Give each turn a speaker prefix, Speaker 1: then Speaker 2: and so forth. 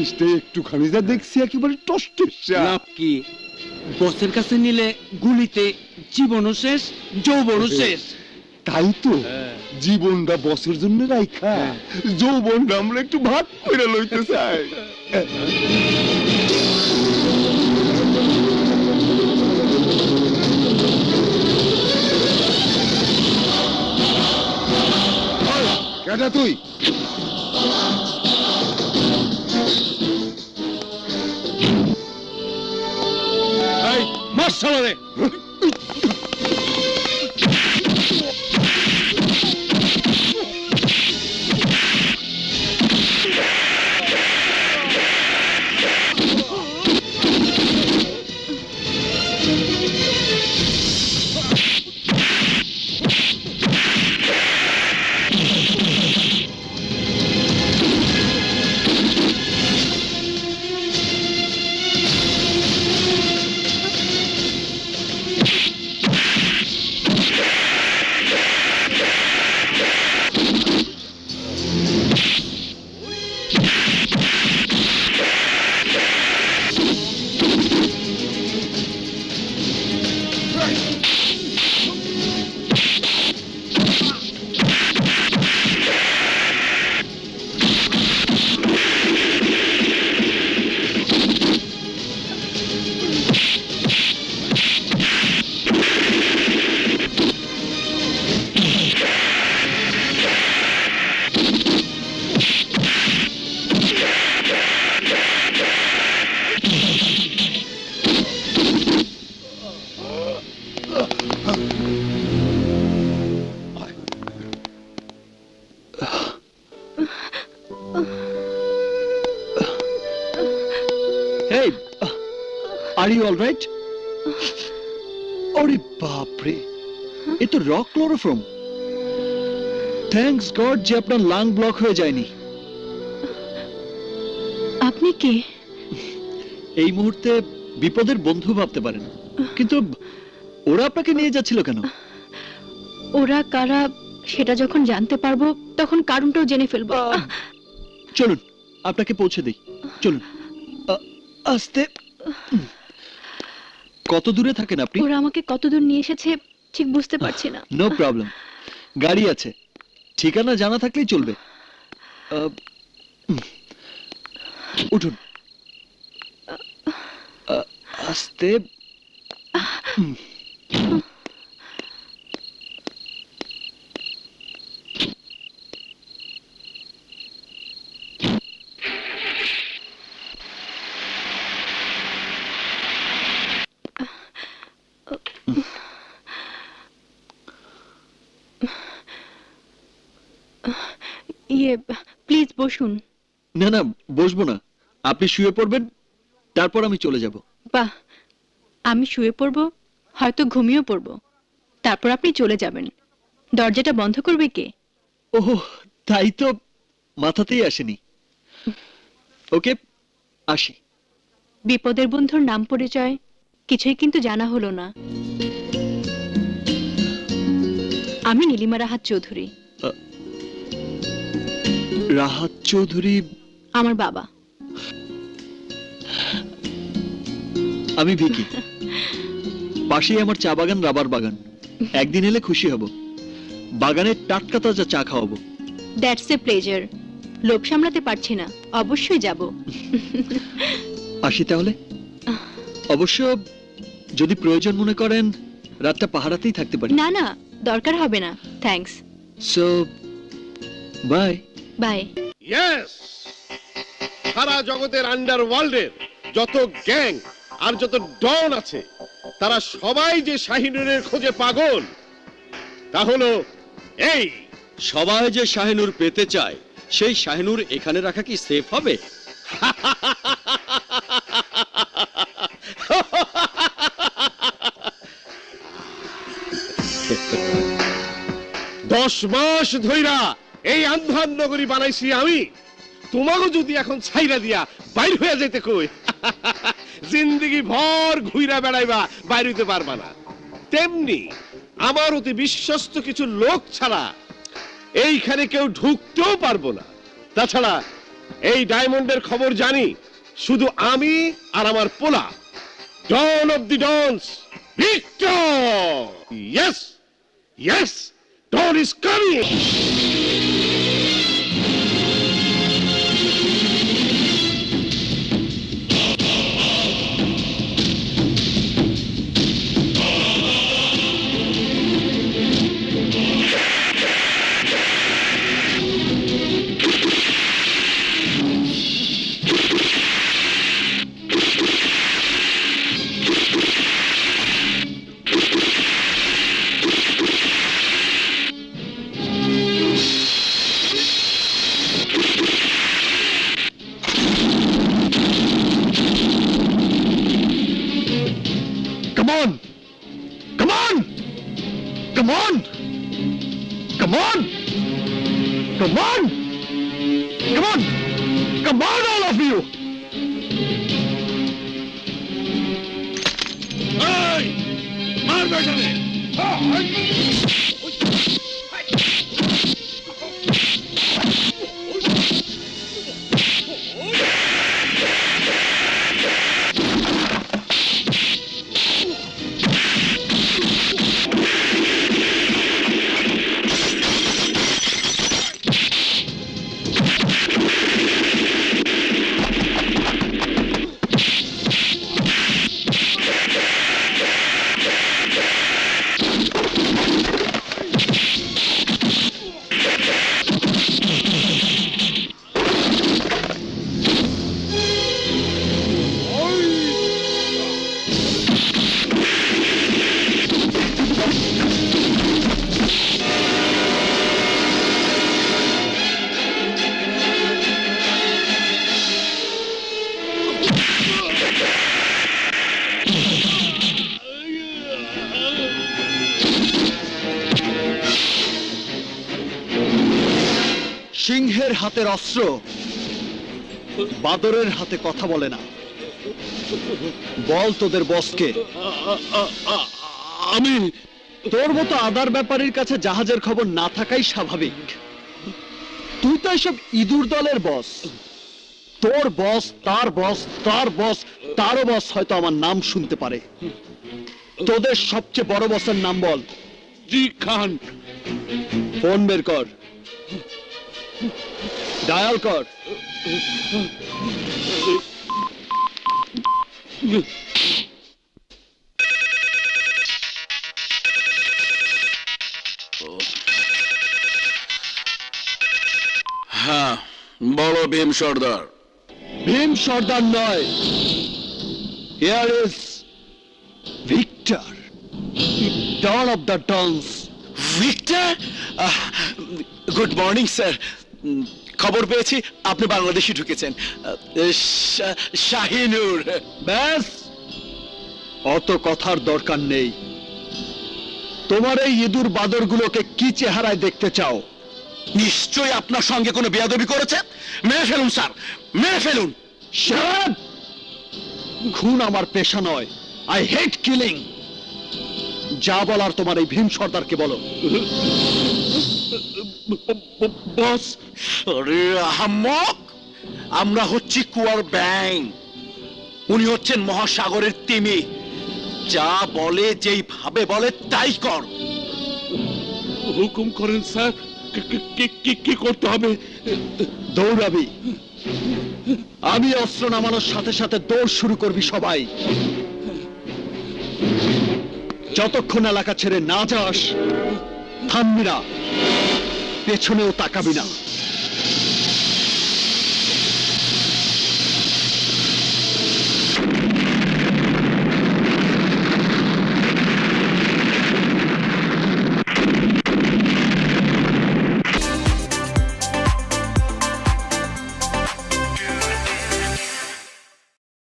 Speaker 1: জিনিসটা একটুখানি যা দেখছি একেবারে টস্টেসা।
Speaker 2: লাভ কি? বসের কাছে নিলে গুলিতে জীবনও শেষ, যৌবনও শেষ।
Speaker 1: তাই তো জীবনটা বসের জন্য রাইখা যৌবনটা আমরা একটু ভাগ করে লইতে চাই। কেটা তুই?
Speaker 2: মার শালারে।
Speaker 3: Hey, are you all right? अरे बाप रे, ये तो रॉक क्लोरोफॉर्म। Thanks God যে আপনার লাং ব্লক হয়ে যায়নি।
Speaker 4: আপনি কে?
Speaker 3: এই মুহূর্তে বিপদের বন্ধু ভাবতে পারেন, কিন্তু ওরা আপনাকে নিয়ে যাচ্ছিল কেন?
Speaker 4: ওরা কারা সেটা যখন জানতে পারবো তখন কারণটাও জেনে ফেলবো।
Speaker 3: চলুন আপনাকে পৌঁছে দেই, চলুন। আস্তে। কত দূরে থাকেন আপনি?
Speaker 4: ওরা আমাকে কত দূর নিয়ে এসেছে ঠিক বুঝতে পারছি না।
Speaker 3: নো প্রবলেম, গাড়ি আছে, ঠিকানা জানা থাকলেই চলবে। উঠুন। আস্তে।
Speaker 4: প্লিজ বসুন।
Speaker 3: না না, বসবো না, আপনি শুয়ে পড়বেন, তারপর আমি চলে যাব।
Speaker 4: বাহ, আমি শুয়ে পড়বো, হয়তো ঘুমিয়ে পড়বো, তারপর আপনি চলে যাবেন। দরজাটা বন্ধ করবে কে?
Speaker 3: ওহ, তাই তো মাথাতেই আসেনি। ওকে, আসি।
Speaker 4: বিপদের বন্ধুর নাম পরিচয় কিছুই কিন্তু জানা হলো না। আমি নীলিমা রাহাত চৌধুরী।
Speaker 3: রাহাত চৌধুরী
Speaker 4: আমার বাবা।
Speaker 3: আমি ভিকি, পাশেই আমার চা বাগান, রাবার বাগান। একদিন এলে খুশি হব, বাগানের টাটকা তাজা চা খাওয়াবো।
Speaker 4: That's a pleasure. লোভ সামলাতে পারছি না, অবশ্যই যাব।
Speaker 3: আসি তাহলে। অবশ্য যদি প্রয়োজন মনে করেন রাতটা পাহারাতেই থাকতে পারি।
Speaker 4: না না, দরকার হবে না, thanks.
Speaker 3: So bye.
Speaker 4: Bye.
Speaker 5: Yes, সারা জগতের আন্ডারওয়ার্ল্ডের যত গ্যাং আর যত ডন আছে তারা সবাই যে শাহিনুরের খোঁজে পাগল, তা হলো এই।
Speaker 2: সবাই যে শাহিনুর পেতে চায়, সেই শাহিনুর এখানে রাখা কি সেফ হবে?
Speaker 5: 10 মাস ধইরা এই আন্ধার নগরী বানাইছি আমি। তোমাকে যদি এখন ছাইরা দিয়া বাইর হয়ে যেতে কই, জিন্দেগি ভর ঘুইরা বেড়াইবা, বাইর হইতে পারবা না। তেমনি আমার অতি বিশ্বস্ত কিছু লোক ছাড়া এইখানে কেউ ঢুকতেও পারবো না। তাছাড়া এই ডায়মন্ডের খবর জানি শুধু আমি আর আমার পোলা, don of the dons, Victor. Yes yes, don is coming.
Speaker 3: Come on! Come on! Come on! Come on! Come on! Come on! Come on, all of you!
Speaker 5: এই মার বেটারে।
Speaker 3: সিংহের হাতের অস্ত্র বাদরের হাতে কথা বলে না। বল তোদের বসকে।
Speaker 5: আমি
Speaker 3: তোর মতো আদার ব্যাপারীর কাছে জাহাজের খবর না থাকাই স্বাভাবিক। তুই তো এসব ইঁদুর দলের বস। তোর বস, তার বস, তার বস, তারও বস হয়তো আমার নাম শুনতে পারে। তোদের সবচেয়ে বড় বসের নাম বল।
Speaker 5: জি খান।
Speaker 3: ফোন বের কর, ডায়াল কর।
Speaker 6: হ্যাঁ বলো ভীম সর্দার।
Speaker 3: ভীম সর্দার নয়, here is Victor, don of the dons.
Speaker 6: Victor, good morning sir. খবর পেয়েছি আপনি বাংলাদেশে ঢুকেছেন। শাহিনুর।
Speaker 3: ব্যাস, অত কথার দরকার নেই। তোমার এই ইঁদুর বাদরগুলোকে কি চেহারায় দেখতে চাও?
Speaker 6: নিশ্চয়ই আপনার সঙ্গে কোনো বেয়াদবি করেছে। মেরে ফেলুন স্যার, মেরে ফেলুন।
Speaker 3: Shut up! খুন আমার পেশা নয়। I hate killing. যা বলার তোমার এই ভীম সর্দারকে বলো।
Speaker 5: বস,
Speaker 6: আরে আহাম্মক, আমরা হচ্ছি কুয়ার ব্যাং, উনি হচ্ছেন মহাসাগরের তিমি। যা বলে, যেই ভাবে বলে তাই কর।
Speaker 5: হুকুম করেন স্যার, কি করতে হবে?
Speaker 3: দৌড়াবি। আমি অস্ত্র নামানোর সাথে সাথে দৌড় শুরু করবি সবাই। যতক্ষণ এলাকা ছেড়ে না যাস থামবি না, পেছনেও তাকাবি না।